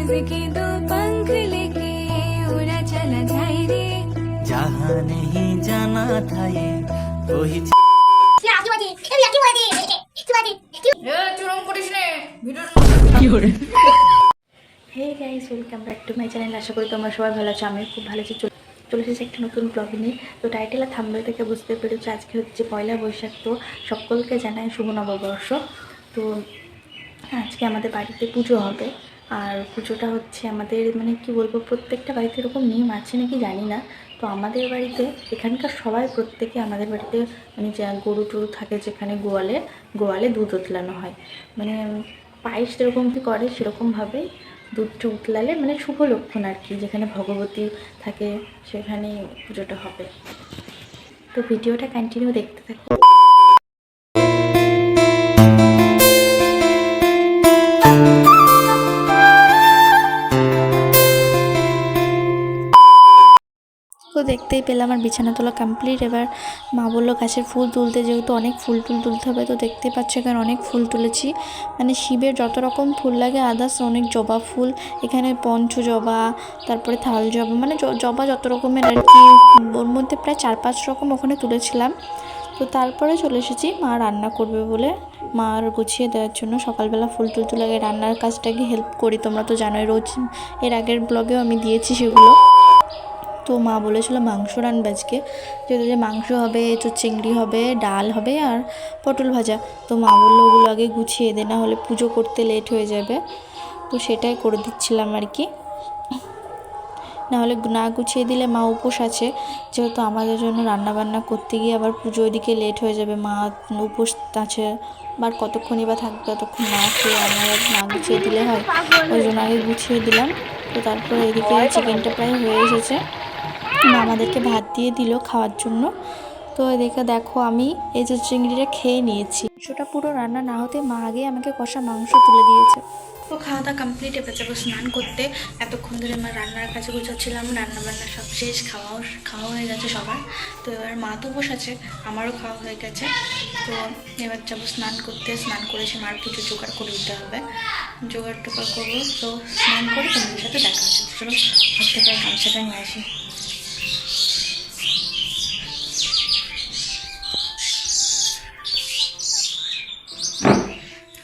के दो पंख लेके उड़ा चला जाए रे। जहाँ नहीं जाना था ये वही hey guys, welcome back to my channel. আশা করি তোমরা সবাই ভালো আছো। আমি খুব ভালো আছি। চলে এসেছি একটা নতুন ব্লগ নিয়ে। তো টাইটেল আর থাম্বনেল থেকে বুঝতে পেরেছি আজকে হচ্ছে পয়লা বৈশাখ। তো সকলকে জানাই শুভ নববর্ষ। তো আজকে আমাদের বাড়িতে পুজো হবে। আর পুজোটা হচ্ছে আমাদের মানে কি বলবো, প্রত্যেকটা বাড়িতে এরকম নিয়ম আছে নাকি জানি না। তো আমাদের বাড়িতে এখানকার সবাই প্রত্যেকে আমাদের বাড়িতে মানে যা গরু টরু থাকে যেখানে গোয়ালে দুধ উতলানো হয়। মানে পায়েস যেরকম কি করে সেরকমভাবেই দুধটা উতলালে মানে শুভ লক্ষণ আর কি, যেখানে ভগবতী থাকে সেখানে পুজোটা হবে। তো ভিডিওটা কন্টিনিউ দেখতে থাকো। তো দেখতেই পেলাম আমার বিছানা তোলা কমপ্লিট। এবার মা বললো গাছের ফুল তুলতে, যেহেতু অনেক ফুল তুলতে হবে। তো দেখতেই পাচ্ছ এখানে অনেক ফুল তুলেছি, মানে শিবের যত রকম ফুল লাগে আদার্স অনেক জবা ফুল, এখানে পঞ্চ জবা, তারপরে থাল জবা, মানে জবা যত রকমের আর কি, ওর মধ্যে প্রায় 4-5 রকম ওখানে তুলেছিলাম। তো তারপরে চলে এসেছি মা রান্না করবে বলে মার গুছিয়ে দেওয়ার জন্য। সকালবেলা ফুল টুল লাগে, রান্নার কাজটাকে হেল্প করি, তোমরা তো জানোই, রোজ এর আগের ব্লগেও আমি দিয়েছি সেগুলো। তো মা বলেছিল মাংস রান্না আজকে, যেহেতু যে মাংস হবে, তো চিংড়ি হবে, ডাল হবে আর পটল ভাজা। তো মা বললো ওগুলো আগে গুছিয়ে দে, না হলে পুজো করতে লেট হয়ে যাবে। তো সেটাই করে দিচ্ছিলাম আর কি, নাহলে না গুছিয়ে দিলে মা উপোস আছে, যেহেতু আমাদের জন্য রান্না বান্না করতে গিয়ে আবার পুজো ওইদিকে লেট হয়ে যাবে। মা উপোস আছে, আবার কতক্ষণই বা থাকবে, ততক্ষণ না খেয়ে আমার না গুছিয়ে দিলে হয়, ওই জন্য আগে গুছিয়ে দিলাম। তো তারপরে এদিকে চিকেনটা প্রায় হয়ে এসেছে, মা আমাদেরকে ভাত দিয়ে দিল খাওয়ার জন্য। তো এদিকে দেখো আমি এই যে চিংড়িটা খেয়ে নিয়েছি, সেটা পুরো রান্না না হতে মা আগে আমাকে কষা মাংস তুলে দিয়েছে। তো খাওয়া দাওয়া কমপ্লিট, এবার যাবো স্নান করতে। এতক্ষণ ধরে আমার রান্নার কাছে গুছাচ্ছিলাম, রান্না বান্না সব শেষ, খাওয়া হয়ে গেছে সবার। তো এবার মা তো বসেছে, আমারও খাওয়া হয়ে গেছে। তো এবার যাবো স্নান করতে। স্নান করেছি, মার কিছু জোগাড় করে দিতে হবে, জোগাড় টোগাড় করবো। তো স্নান করে তোমাদের সাথে দেখা হচ্ছে। চলো ঘর থেকে গামছাটা নিয়ে আসি।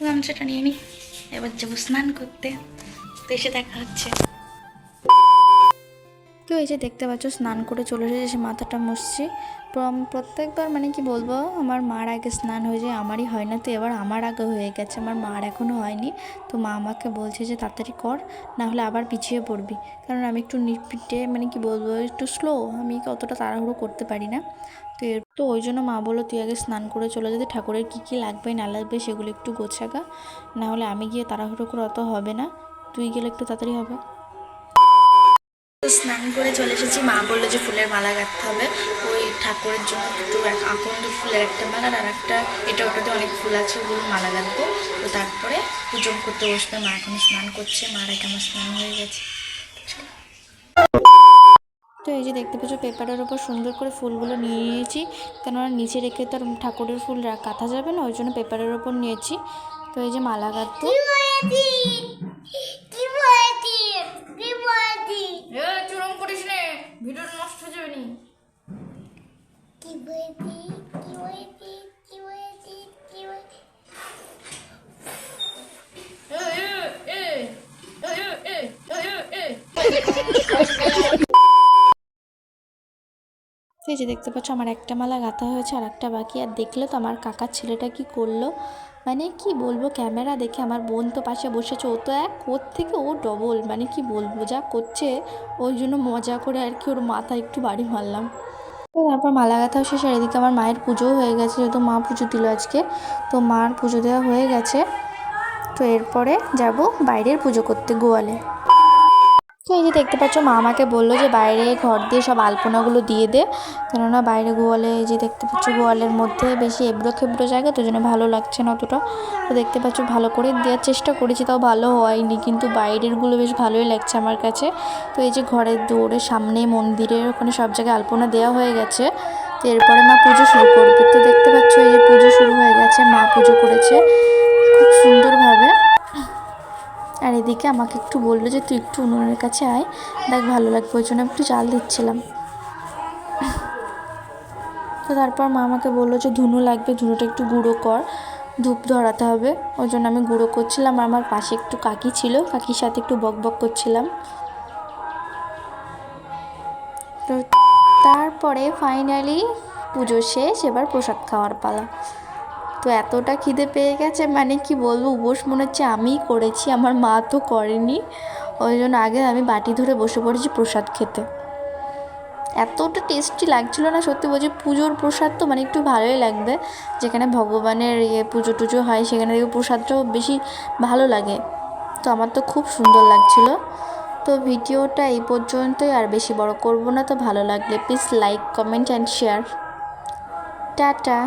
গামছাটা নিয়ে নিই, এবার যাবো স্নান করতে। তো এসে দেখা হচ্ছে। তো এই যে দেখতে পাচ্ছ স্নান করে চলে এসেছে, মাথাটা মুছছি। প্রত্যেকবার মানে কি বলবো, আমার মার আগে স্নান হয়ে যায়, আমারই হয় না। তো এবার আমার আগে হয়ে গেছে, আমার মার এখনও হয়নি। তো মা আমাকে বলছে যে তাড়াতাড়ি কর, না হলে আবার পিছিয়ে পড়বি। কারণ আমি একটু নিটপিটে মানে কি বলবো, একটু স্লো, আমি অতটা তাড়াহুড়ো করতে পারি না। তো ওই জন্য মা বললো তুই আগে স্নান করে চলে যেতে, ঠাকুরের কী কী লাগবে না লাগবে সেগুলো একটু গোছাগা, না হলে আমি গিয়ে তাড়াহুড়ো করে অত হবে না, তুই গেলে একটু তাড়াতাড়ি হবে। স্নান করে চলে এসেছি, মা বললো যে ফুলের মালা গাঁথতে হবে। ওই ঠাকুরের জন্য দুটো আকন্দ ফুলের একটা মালা আর একটা এটা ওটাতে অনেক ফুল আছে, ওগুলো মালা গাঁথবো। তো তারপরে পুজো করতে বসবে। মা এখন স্নান করছে, মার আগে আমার স্নান হয়ে গেছে। তো এই যে দেখতে পাচ্ছ পেপারের ওপর সুন্দর করে ফুলগুলো নিয়ে নিয়েছি, কেননা নিচে রেখে তো আর ঠাকুরের ফুল কাঁথা যাবে না, ওই জন্য পেপারের ওপর নিয়েছি। তো এই যে মালা গাঁথবো। চুরম করিস নে, ভিডিওটা নষ্ট হয়ে যাবে নি। এই যে দেখতে পাচ্ছ আমার একটা মালা গাঁথা হয়েছে আর একটা বাকি। আর দেখলে তো আমার কাকার ছেলেটা কি করলো, মানে কি বলবো, ক্যামেরা দেখে আমার বোন তো পাশে বসেছে, ও তো এক ওর থেকে ও ডবল, মানে কি বলবো যা করছে। ওই জন্য মজা করে আর কি ওর মাথা একটু বাড়ি মারলাম। তো তারপর মালা গাঁথাও শেষ, আর এদিকে আমার মায়ের পুজোও হয়ে গেছে, যেহেতু মা পুজো দিল আজকে। তো মার পুজো দেওয়া হয়ে গেছে। তো এরপরে যাব বাইরের পুজো করতে গোয়ালে। তো এই যে দেখতে পাচ্ছ মা আমাকে বললো যে বাইরে ঘর দিয়ে সব আলপনাগুলো দিয়ে দে, কেননা বাইরে গোয়ালে এই যে দেখতে পাচ্ছ গোয়ালের মধ্যে বেশি এবড়ো খেবড়ো জায়গা, তো জন্য ভালো লাগছে না অতটা। তো দেখতে পাচ্ছ ভালো করে দেওয়ার চেষ্টা করেছি, তাও ভালো হয়নি, কিন্তু বাইরেরগুলো বেশ ভালোই লাগছে আমার কাছে। তো এই যে ঘরের দৌড়ের সামনে মন্দিরের ওখানে সব জায়গায় আলপনা দেওয়া হয়ে গেছে। তো এরপরে মা পুজো শুরু করবে। তো দেখতে পাচ্ছ এই যে পুজো শুরু হয়ে গেছে, মা পুজো করেছে খুব সুন্দরভাবে। আর এদিকে আমাকে একটু বললো যে তুই একটু উনুনের কাছে আয়, দেখ ভালো লাগবে, ওই জন্য একটু জাল দিচ্ছিলাম। তো তারপর মা আমাকে বললো যে ধুনো লাগবে, ধুনোটা একটু গুঁড়ো কর, ধূপ ধরাতে হবে। ওই জন্য আমি গুঁড়ো করছিলাম। আর আমার পাশে একটু কাকি ছিল, কাকির সাথে একটু বকবক করছিলাম। তো তারপরে ফাইনালি পুজো শেষ, এবার প্রসাদ খাওয়ার পালা। তো এতটা খিদে পেয়ে গেছে, মানে কি বলবো, উপোস মনে হচ্ছে আমিই করেছি, আমার মা তো করেনি। ওই জন্য আগে আমি বাটি ধরে বসে পড়েছি প্রসাদ খেতে। এতটা টেস্টি লাগছিল না, সত্যি বলছি, পুজোর প্রসাদ তো মানে একটু ভালোই লাগবে, যেখানে ভগবানের পুজো টুজো হয় সেখানে দেখবে প্রসাদটাও বেশি ভালো লাগে। তো আমার তো খুব সুন্দর লাগছিল। তো ভিডিওটা এই পর্যন্তই, আর বেশি বড় করব না। তো ভালো লাগলে please like, comment and share. Tata.